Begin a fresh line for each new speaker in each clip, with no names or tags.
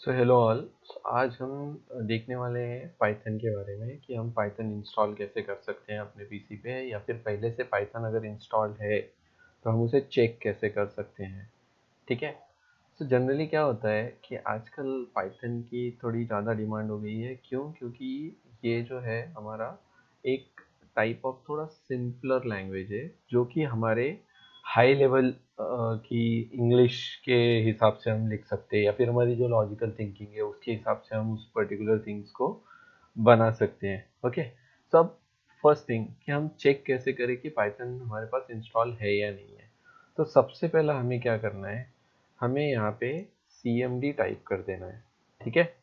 So hello all. आज हम देखने वाले हैं पाइथन के बारे में कि हम पाइथन इंस्टॉल कैसे कर सकते हैं अपने पीसी पे, या फिर पहले से पाइथन अगर इंस्टॉल्ड है तो हम उसे चेक कैसे कर सकते हैं। ठीक है। तो जनरली क्या होता है कि आजकल पाइथन की थोड़ी ज़्यादा डिमांड हो गई है। क्यों? क्योंकि ये जो है हमारा एक टाइप ऑफ थोड़ा सिंपलर लैंग्वेज है, जो कि हमारे हाई लेवल की इंग्लिश के हिसाब से हम लिख सकते हैं, या फिर हमारी जो लॉजिकल थिंकिंग है उसके हिसाब से हम उस पर्टिकुलर थिंग्स को बना सकते हैं। ओके। तो अब फर्स्ट थिंग कि हम चेक कैसे करें कि पाइथन हमारे पास इंस्टॉल है या नहीं है। तो सबसे पहला हमें क्या करना है, हमें यहाँ पे cmd टाइप कर देना है। ठीक है।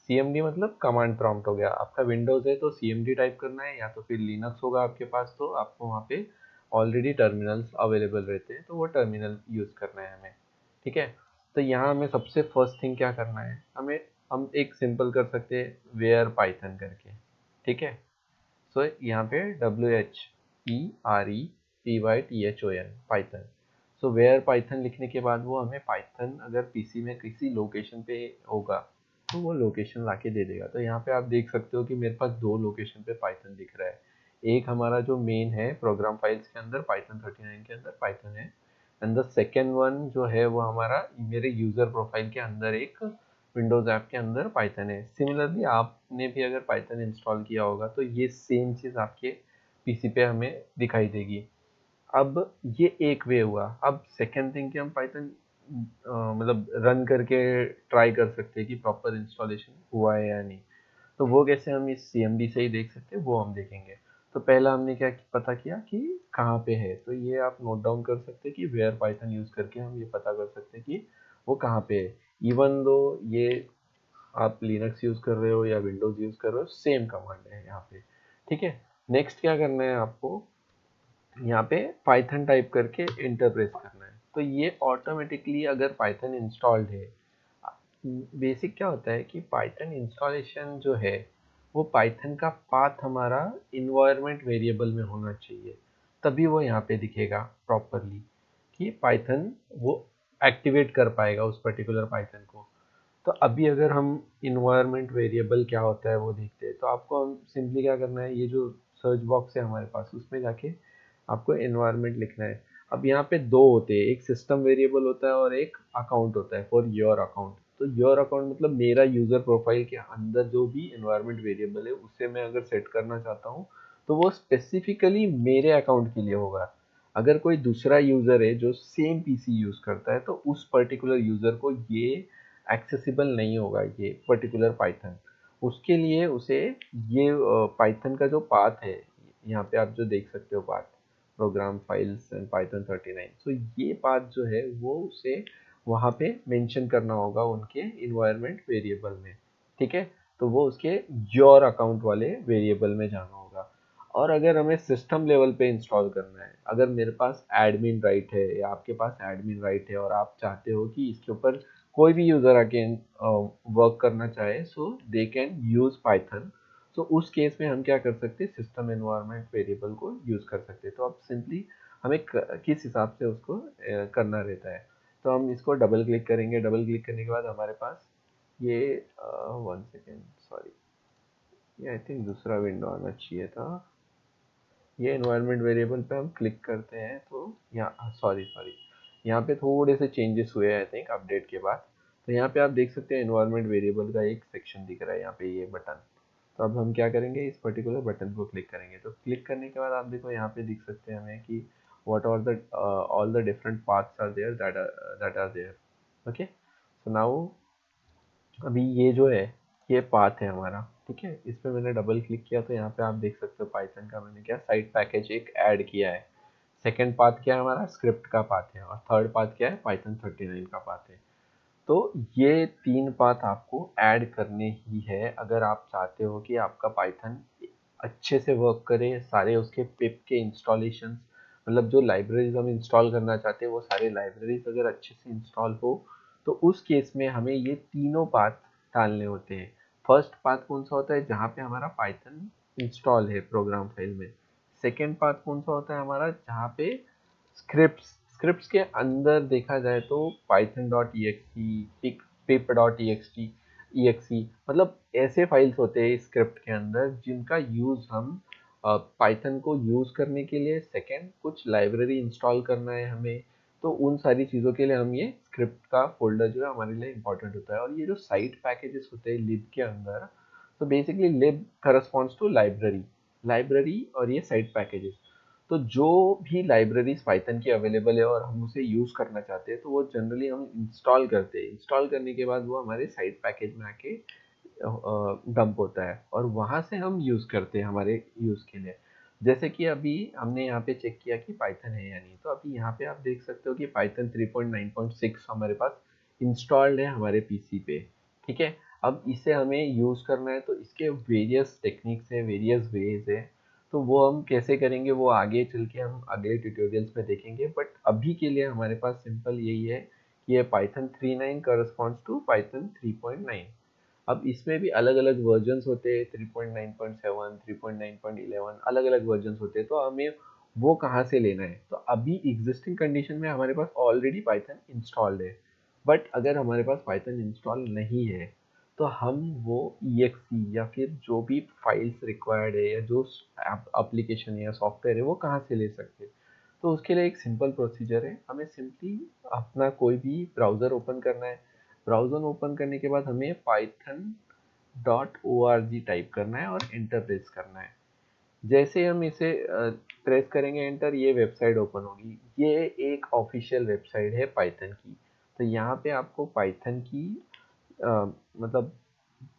cmd मतलब कमांड प्रॉम्प्ट हो गया। आपका विंडोज़ है तो cmd टाइप करना है, या तो फिर लिनक्स होगा आपके पास तो आपको वहाँ पे ऑलरेडी टर्मिनल्स अवेलेबल रहते हैं, तो वो टर्मिनल यूज़ करना है हमें। ठीक है। तो यहाँ हमें सबसे फर्स्ट थिंग क्या करना है, हम एक सिंपल कर सकते हैं वेयर पाइथन करके। ठीक है। सो यहाँ पे WHEREPYTHON Python. So where Python लिखने के बाद वो हमें पाइथन अगर पीसी में किसी लोकेशन पे होगा तो वो लोकेशन लाके दे देगा। तो यहाँ पे आप देख सकते हो कि मेरे पास दो लोकेशन पे पाइथन दिख रहा है। एक हमारा जो मेन है प्रोग्राम फाइल्स के अंदर पाइथन 39 के अंदर पाइथन है, एंड द सेकेंड वन जो है वो हमारा मेरे यूज़र प्रोफाइल के अंदर एक विंडोज़ ऐप के अंदर पाइथन है। सिमिलरली आपने भी अगर पाइथन इंस्टॉल किया होगा तो ये सेम चीज़ आपके पीसी पे हमें दिखाई देगी। अब ये एक वे हुआ। अब सेकेंड थिंग कि हम पाइथन मतलब रन करके ट्राई कर सकते हैं कि प्रॉपर इंस्टॉलेशन हुआ है या नहीं। तो वो कैसे हम इस CMD से ही देख सकते हैं वो हम देखेंगे। तो पहला हमने क्या पता किया कि कहाँ पे है, तो ये आप नोट डाउन कर सकते हैं कि वेयर पाइथन यूज़ करके हम ये पता कर सकते हैं कि वो कहाँ पे है। इवन दो ये आप लिनक्स यूज़ कर रहे हो या विंडोज़ यूज़ कर रहे हो, सेम कमांड है यहाँ पे। ठीक है। नेक्स्ट क्या करना है आपको, यहाँ पे पाइथन टाइप करके इंटर प्रेस करना है। तो ये ऑटोमेटिकली अगर पाइथन इंस्टॉल्ड है, बेसिक क्या होता है कि पाइथन इंस्टॉलेशन जो है वो पाइथन का पाथ हमारा इन्वायरमेंट वेरिएबल में होना चाहिए, तभी वो यहाँ पे दिखेगा प्रॉपरली कि पाइथन वो एक्टिवेट कर पाएगा उस पर्टिकुलर पाइथन को। तो अभी अगर हम इन्वायरमेंट वेरिएबल क्या होता है वो देखते हैं, तो आपको हम सिंपली क्या करना है, ये जो सर्च बॉक्स है हमारे पास उसमें जाके आपको इन्वायरमेंट लिखना है। अब यहाँ पे दो होते हैं, एक सिस्टम वेरिएबल होता है और एक अकाउंट होता है फॉर योर अकाउंट। तो योर अकाउंट मतलब मेरा यूजर प्रोफाइल के अंदर जो भी इन्वायरमेंट वेरिएबल है उसे मैं अगर सेट करना चाहता हूँ तो वो स्पेसिफिकली मेरे अकाउंट के लिए होगा। अगर कोई दूसरा यूजर है जो सेम पीसी यूज करता है तो उस पर्टिकुलर यूजर को ये एक्सेसिबल नहीं होगा ये पर्टिकुलर पाइथन। उसके लिए उसे ये पाइथन का जो पाथ है, यहाँ पे आप जो देख सकते हो path program files and Python 39, तो ये पाथ जो है वो उसे वहाँ पे मेंशन करना होगा उनके इन्वायरमेंट वेरिएबल में। ठीक है। तो वो उसके योर अकाउंट वाले वेरिएबल में जाना होगा। और अगर हमें सिस्टम लेवल पे इंस्टॉल करना है, अगर मेरे पास एडमिन राइट है या आपके पास एडमिन राइट है और आप चाहते हो कि इसके ऊपर कोई भी यूज़र आके वर्क करना चाहे, सो दे कैन यूज़ पाइथन। तो उस केस में हम क्या कर सकते हैं, सिस्टम एनवायरनमेंट वेरिएबल को यूज़ कर सकते हैं। तो अब सिंपली हमें किस हिसाब से उसको करना रहता है। तो हम इसको डबल क्लिक करेंगे। डबल क्लिक करने के बाद हमारे पास ये 1 सेकेंड, सॉरी, ये आई थिंक दूसरा विंडो आना चाहिए था। ये एनवायरनमेंट वेरिएबल पे हम क्लिक करते हैं तो यहाँ सॉरी सॉरी यहाँ पे थोड़े से चेंजेस हुए आई थिंक अपडेट के बाद। तो यहाँ पे आप देख सकते हैं एनवायरनमेंट वेरिएबल का एक सेक्शन दिख रहा है यहाँ पे, ये बटन। तो अब हम क्या करेंगे, इस पर्टिकुलर बटन को क्लिक करेंगे। तो क्लिक करने के बाद आप देखो यहाँ पे दिख सकते हैं हमें कि what are the all the different paths are there that are there। Okay. So now अभी ये जो है ये पाथ है हमारा। ठीक है। इस पे मैंने डबल क्लिक किया तो यहाँ पे आप देख सकते हो पाइथन का मैंने क्या साइड पैकेज एक ऐड किया है। सेकंड पाथ क्या है हमारा, स्क्रिप्ट का पाथ है, और थर्ड पाथ क्या है, पाइथन 39 का पाथ है। तो ये तीन पाथ आपको ऐड करने ही है अगर आप चाहते हो कि आपका पाइथन अच्छे से वर्क करे, सारे उसके पिप के इंस्टॉलेशन, मतलब जो लाइब्रेरीज हम इंस्टॉल करना चाहते हैं वो सारे लाइब्रेरीज अगर अच्छे से इंस्टॉल हो, तो उस केस में हमें ये तीनों पाथ डालने होते हैं। फर्स्ट पाथ कौन सा होता है, जहाँ पे हमारा पाइथन इंस्टॉल है प्रोग्राम फाइल में। सेकेंड पाथ कौन सा होता है हमारा, जहाँ पे स्क्रिप्ट्स स्क्रिप्ट्स के अंदर देखा जाए तो python.exe, pip.ext, exe, मतलब ऐसे फाइल्स होते हैं स्क्रिप्ट के अंदर जिनका यूज़ हम पाइथन को यूज़ करने के लिए, सेकेंड कुछ लाइब्रेरी इंस्टॉल करना है हमें, तो उन सारी चीज़ों के लिए हम ये स्क्रिप्ट का फोल्डर जो है हमारे लिए इंपॉर्टेंट होता है। और ये जो साइट पैकेजेस होते हैं लिब के अंदर, तो basically lib corresponds to library, library और ये साइट पैकेजेस। तो जो भी लाइब्रेरीज पाइथन की अवेलेबल है और हम उसे यूज़ करना चाहते हैं, तो वो जनरली हम इंस्टॉल करते हैं। इंस्टॉल करने के बाद वो हमारे साइट पैकेज में आके डंप होता है और वहाँ से हम यूज़ करते हैं हमारे यूज़ के लिए। जैसे कि अभी हमने यहाँ पे चेक किया कि पाइथन है या नहीं, तो अभी यहाँ पे आप देख सकते हो कि पाइथन 3.9.6 हमारे पास इंस्टॉल्ड है हमारे पीसी पे। ठीक है, अब इसे हमें यूज़ करना है तो इसके वेरियस टेक्निक्स है, वेरियस वेज है, तो वो हम कैसे करेंगे वो आगे चल के हम अगले ट्यूटोरियल्स में देखेंगे। बट अभी के लिए हमारे पास सिंपल यही है कि ये पाइथन 3.9 करस्पॉन्ड्स टू पाइथन 3.9। अब इसमें भी अलग अलग वर्जन्स होते हैं, 3.9.7, 3.9.11, अलग अलग वर्जन्स होते हैं, तो हमें वो कहाँ से लेना है। तो अभी एग्जिस्टिंग कंडीशन में हमारे पास ऑलरेडी पाइथन इंस्टॉल्ड है, बट अगर हमारे पास पाइथन इंस्टॉल नहीं है तो हम वो exe या फिर जो भी फाइल्स रिक्वायर्ड है या जो एप्लीकेशन है या सॉफ्टवेयर है वो कहाँ से ले सकते हैं। तो उसके लिए एक सिंपल प्रोसीजर है, हमें सिंपली अपना कोई भी ब्राउज़र ओपन करना है। ब्राउज़र ओपन करने के बाद हमें python.org टाइप करना है और एंटर प्रेस करना है। जैसे हम इसे प्रेस करेंगे एंटर, ये वेबसाइट ओपन होगी। ये एक ऑफिशियल वेबसाइट है पाइथन की। तो यहाँ पे आपको पाइथन की अ, मतलब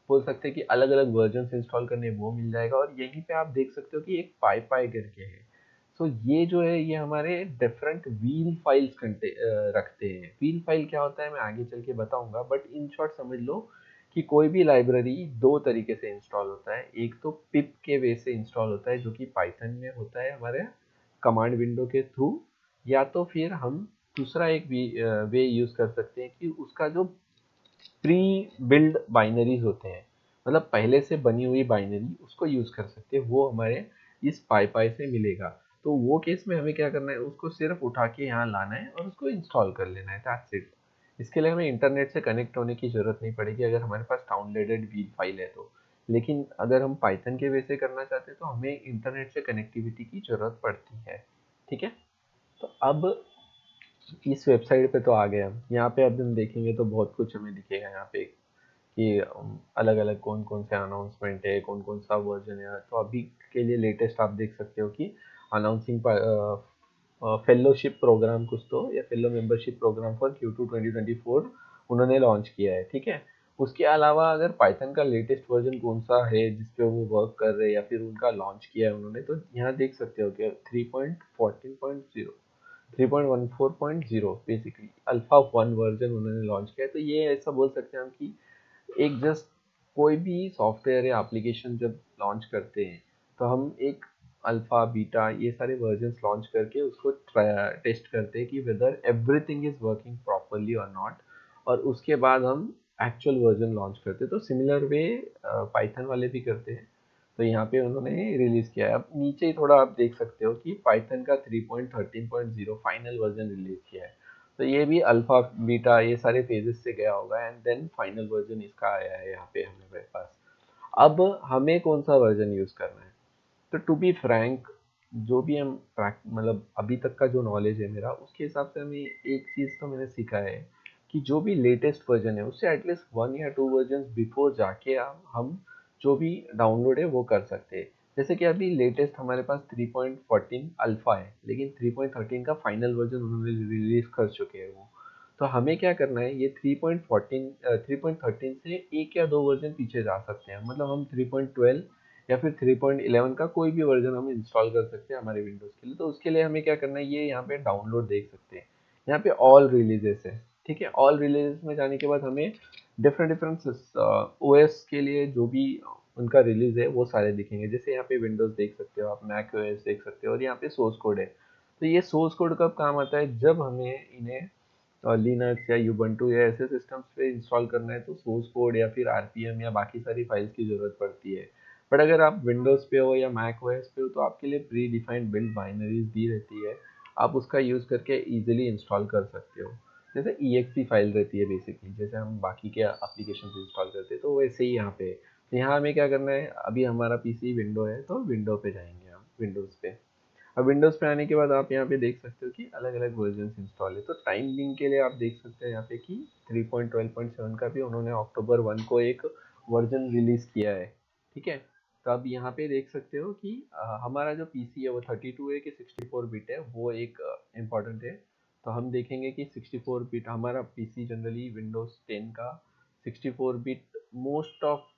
बोल सकते हैं कि अलग अलग वर्जन इंस्टॉल करने वो मिल जाएगा। और यहीं पे आप देख सकते हो कि एक पाई करके है। सो ये जो है ये हमारे डिफरेंट व्हील फाइल्स रखते हैं। व्हील फाइल क्या होता है मैं आगे चल के बताऊंगा, बट इन शॉर्ट समझ लो कि कोई भी लाइब्रेरी दो तरीके से इंस्टॉल होता है। एक तो पिप के वे से इंस्टॉल होता है जो कि पाइथन में होता है हमारे कमांड विंडो के थ्रू, या तो फिर हम दूसरा एक वे यूज कर सकते हैं कि उसका जो प्री बिल्ड बाइनरीज होते हैं, मतलब पहले से बनी हुई बाइनरी उसको यूज कर सकते हैं, वो हमारे इस पाई से मिलेगा। तो वो केस में हमें क्या करना है, उसको सिर्फ उठा के यहाँ लाना है और उसको इंस्टॉल कर लेना है, दैट्स इट। इसके लिए हमें इंटरनेट से कनेक्ट होने की जरूरत नहीं पड़ेगी अगर हमारे पास डाउनलोडेड व्हील फाइल है तो। लेकिन अगर हम पाइथन के वे से करना चाहते हैं तो हमें इंटरनेट से कनेक्टिविटी की जरूरत पड़ती है। ठीक है, तो अब इस वेबसाइट पे तो आ गए हम। यहाँ पे अब हम देखेंगे तो बहुत कुछ हमें दिखेगा यहाँ पे कि अलग अलग कौन कौन से अनाउंसमेंट है, कौन कौन सा वर्जन है। तो अभी के लिए लेटेस्ट आप देख सकते हो कि अनाउंसिंग फेलोशिप प्रोग्राम कुछ तो, या fellow membership programme for Q2 2024 उन्होंने लॉन्च किया है। ठीक है, उसके अलावा अगर पाइथन का लेटेस्ट वर्जन कौन सा है जिसपे वो वर्क कर रहे हैं या फिर उनका लॉन्च किया है उन्होंने, तो यहाँ देख सकते हो कि 3.14.0, 3.14.0 बेसिकली अल्फा 1 वर्जन उन्होंने लॉन्च किया है। तो ये ऐसा बोल सकते हैं हम कि एक जस्ट कोई भी सॉफ्टवेयर या एप्लीकेशन जब लॉन्च करते हैं तो हम एक अल्फा बीटा ये सारे वर्जन्स लॉन्च करके उसको टेस्ट करते हैं कि whether everything is working properly और नॉट, और उसके बाद हम एक्चुअल वर्जन लॉन्च करते हैं। तो सिमिलर वे पाइथन वाले भी करते हैं। तो यहाँ पे उन्होंने रिलीज किया है। अब नीचे ही थोड़ा आप देख सकते हो कि पाइथन का 3.13.0 फाइनल वर्जन रिलीज किया है। तो ये भी अल्फा बीटा ये सारे फेजेस से गया होगा एंड देन फाइनल वर्जन इसका आया है यहाँ पे हमारे पास। अब हमें कौन सा वर्जन यूज करना है, तो टू बी फ्रैंक जो भी हम मतलब अभी तक का जो नॉलेज है मेरा उसके हिसाब से हमें एक चीज़ तो मैंने सीखा है कि जो भी लेटेस्ट वर्जन है उससे एटलीस्ट 1 या 2 वर्जन बिफोर जाके हम जो भी डाउनलोड है वो कर सकते हैं। जैसे कि अभी लेटेस्ट हमारे पास 3.14 अल्फा है, लेकिन 3.13 का फाइनल वर्जन उन्होंने रिलीज कर चुके हैं वो। तो हमें क्या करना है, ये 3.13 से एक या दो वर्जन पीछे जा सकते हैं। मतलब हम 3.12 या फिर 3.11 का कोई भी वर्जन हम इंस्टॉल कर सकते हैं हमारे विंडोज़ के लिए। तो उसके लिए हमें क्या करना है, ये यहाँ पे डाउनलोड देख सकते हैं, यहाँ पे ऑल रिलीजेस है। ठीक है, ऑल रिलीजेस में जाने के बाद हमें डिफरेंट डिफरेंट ओएस के लिए जो भी उनका रिलीज है वो सारे दिखेंगे। जैसे यहाँ पे विंडोज़ देख सकते हो आप, मैक ओएस देख सकते हो, और यहाँ पे सोर्स कोड है। तो ये सोर्स कोड कब काम आता है, जब हमें इन्हें लिनक्स या यूबंटू या ऐसे सिस्टम्स पे इंस्टॉल करना है तो सोर्स कोड या फिर आरपीएम या बाकी सारी फाइल्स की ज़रूरत पड़ती है। बट अगर आप विंडोज़ पे हो या मैक ओएस पे हो तो आपके लिए प्री डिफाइंड बिल्ड बाइनरीज दी रहती है, आप उसका यूज़ करके इजीली इंस्टॉल कर सकते हो। जैसे exe फाइल रहती है बेसिकली, जैसे हम बाकी के एप्लीकेशन इंस्टॉल करते हैं तो वैसे ही यहाँ पे। तो यहाँ हमें क्या करना है, अभी हमारा पीसी विंडो है तो विंडो पे जाएंगे हम, विंडोज़ पे। अब विंडोज़ पे आने के बाद आप यहाँ पे देख सकते हो कि अलग अलग वर्जन इंस्टॉल है। तो टाइम बिंग के लिए आप देख सकते हैं यहाँ पे कि 3.12.7 का भी उन्होंने अक्टूबर 1 को एक वर्जन रिलीज किया है। ठीक है, तो अब यहाँ पे देख सकते हो कि हमारा जो पीसी है वो 32 है कि 64 बिट है, वो एक इम्पॉर्टेंट है। तो हम देखेंगे कि 64 बिट हमारा पीसी जनरली विंडोज 10 का 64 bit, most of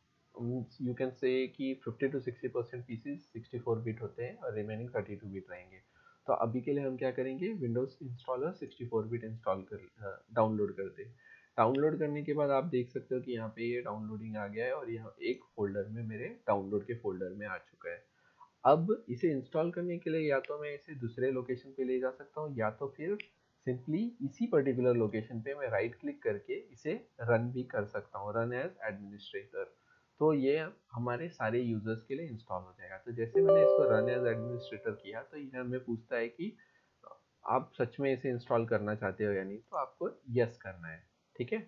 you can say कि 50 to 60% पीसीज 64 बिट होते हैं और रिमेनिंग 32 बिट रहेंगे। तो अभी के लिए हम क्या करेंगे, विंडोज इंस्टॉलर 64 बिट इंस्टॉल कर डाउनलोड कर दे। डाउनलोड करने के बाद आप देख सकते हो कि यहाँ पे ये डाउनलोडिंग आ गया है और यहाँ एक फोल्डर में मेरे डाउनलोड के फोल्डर में आ चुका है। अब इसे इंस्टॉल करने के लिए या तो मैं इसे दूसरे लोकेशन पे ले जा सकता हूँ, या तो फिर सिंपली इसी पर्टिकुलर लोकेशन पे मैं राइट क्लिक करके इसे रन भी कर सकता हूँ, रन एज एडमिनिस्ट्रेटर। तो ये हमारे सारे यूजर्स के लिए इंस्टॉल हो जाएगा। तो जैसे मैंने इसको रन एज एडमिनिस्ट्रेटर किया तो ये हमें पूछता है कि आप सच में इसे इंस्टॉल करना चाहते हो या नहीं, तो आपको यस करना है। ठीक है,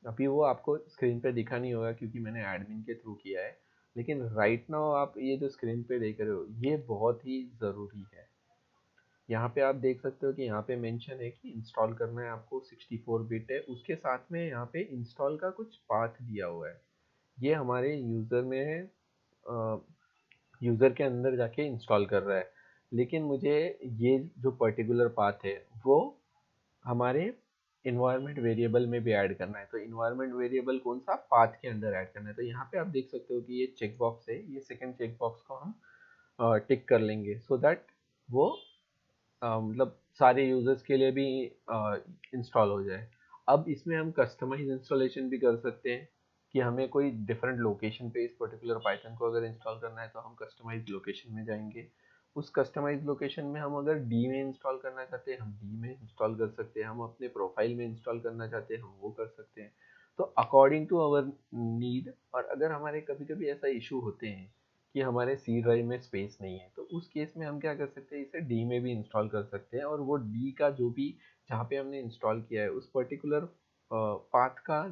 अभी वो आपको स्क्रीन पे दिखा नहीं होगा क्योंकि मैंने एडमिन के थ्रू किया है, लेकिन राइट नाउ आप ये जो स्क्रीन पे देख रहे हो ये बहुत ही ज़रूरी है। यहाँ पे आप देख सकते हो कि यहाँ पे मेंशन है कि इंस्टॉल करना है आपको, 64 बिट है, उसके साथ में यहाँ पे इंस्टॉल का कुछ पाथ दिया हुआ है। ये हमारे यूज़र में है, यूज़र के अंदर जाके इंस्टॉल कर रहा है, लेकिन मुझे ये जो पर्टिकुलर पाथ है वो हमारे इन्वायरमेंट वेरिएबल में भी ऐड करना है। तो इन्वायरमेंट वेरिएबल कौन सा, पाथ के अंदर ऐड करना है। तो यहाँ पे आप देख सकते हो कि ये चेक बॉक्स है, ये सेकंड चेक बॉक्स को हम टिक कर लेंगे सो दैट वो मतलब सारे यूजर्स के लिए भी इंस्टॉल हो जाए। अब इसमें हम कस्टमाइज इंस्टॉलेशन भी कर सकते हैं कि हमें कोई डिफरेंट लोकेशन पे इस पर्टिकुलर पाइथन को अगर इंस्टॉल करना है तो हम कस्टमाइज लोकेशन में जाएंगे। उस कस्टमाइज लोकेशन में हम अगर डी में इंस्टॉल करना चाहते हैं हम डी में इंस्टॉल कर सकते हैं, हम अपने प्रोफाइल में इंस्टॉल करना चाहते हैं हम वो कर सकते हैं। तो अकॉर्डिंग टू अवर नीड, और अगर हमारे कभी कभी ऐसा इशू होते हैं कि हमारे सी ड्राइव में स्पेस नहीं है, तो उस केस में हम क्या कर सकते हैं, इसे डी में भी इंस्टॉल कर सकते हैं और वो डी का जो भी जहाँ पे हमने इंस्टॉल किया है उस पर्टिकुलर पाथ का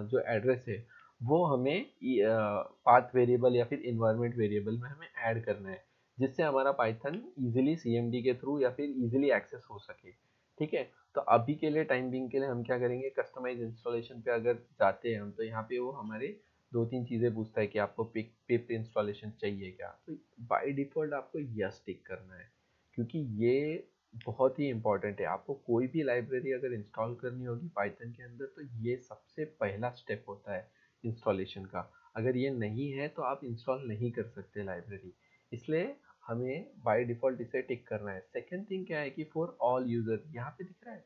जो एड्रेस है वो हमें पाथ वेरिएबल या फिर इन्वायरमेंट वेरिएबल में हमें ऐड करना है, जिससे हमारा पाइथन इजीली सीएमडी के थ्रू या फिर इजीली एक्सेस हो सके। ठीक है, तो अभी के लिए टाइम बिंग के लिए हम क्या करेंगे, कस्टमाइज इंस्टॉलेशन पे अगर जाते हैं हम तो यहाँ पे वो हमारे दो तीन चीज़ें पूछता है कि आपको पिप इंस्टॉलेशन चाहिए क्या। तो बाय डिफ़ॉल्ट आपको यस टिक करना है, क्योंकि ये बहुत ही इंपॉर्टेंट है। आपको कोई भी लाइब्रेरी अगर इंस्टॉल करनी होगी पाइथन के अंदर तो ये सबसे पहला स्टेप होता है इंस्टॉलेशन का। अगर ये नहीं है तो आप इंस्टॉल नहीं कर सकते लाइब्रेरी, इसलिए हमें बाय डिफ़ॉल्ट इसे टिक करना है। सेकेंड थिंग क्या है कि फॉर ऑल यूज़र यहाँ पे दिख रहा है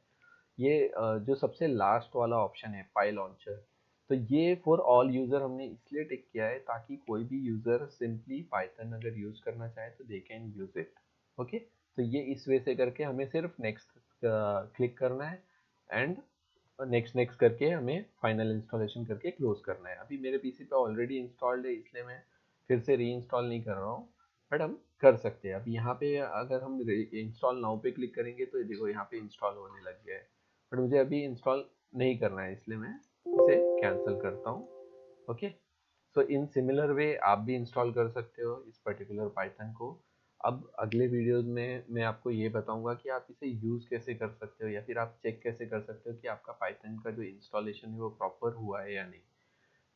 ये जो सबसे लास्ट वाला ऑप्शन है पाई लॉन्चर। तो ये फॉर ऑल यूज़र हमने इसलिए टिक किया है ताकि कोई भी यूज़र सिंपली पाइथन अगर यूज़ करना चाहे तो they can use it. Okay, तो ये इस वे से करके हमें सिर्फ नेक्स्ट क्लिक करना है एंड नेक्स्ट नेक्स्ट करके हमें फाइनल इंस्टॉलेशन करके क्लोज करना है। अभी मेरे पीसी पे ऑलरेडी इंस्टॉल्ड है इसलिए मैं फिर से री इंस्टॉल नहीं कर रहा हूँ, बट हम कर सकते हैं। अब यहाँ पे अगर हम इंस्टॉल नाउ पे क्लिक करेंगे तो ये देखो यहाँ पे इंस्टॉल होने लग गया है, बट मुझे अभी इंस्टॉल नहीं करना है इसलिए मैं इसे कैंसिल करता हूँ। Okay, so in similar way आप भी इंस्टॉल कर सकते हो इस पर्टिकुलर पाइथन को। अब अगले वीडियोस में मैं आपको ये बताऊंगा कि आप इसे यूज़ कैसे कर सकते हो या फिर आप चेक कैसे कर सकते हो कि आपका पाइथन का जो इंस्टॉलेशन है वो प्रॉपर हुआ है या नहीं।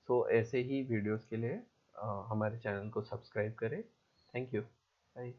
सो ऐसे ही वीडियोस के लिए हमारे चैनल को सब्सक्राइब करें। Thank you, bye.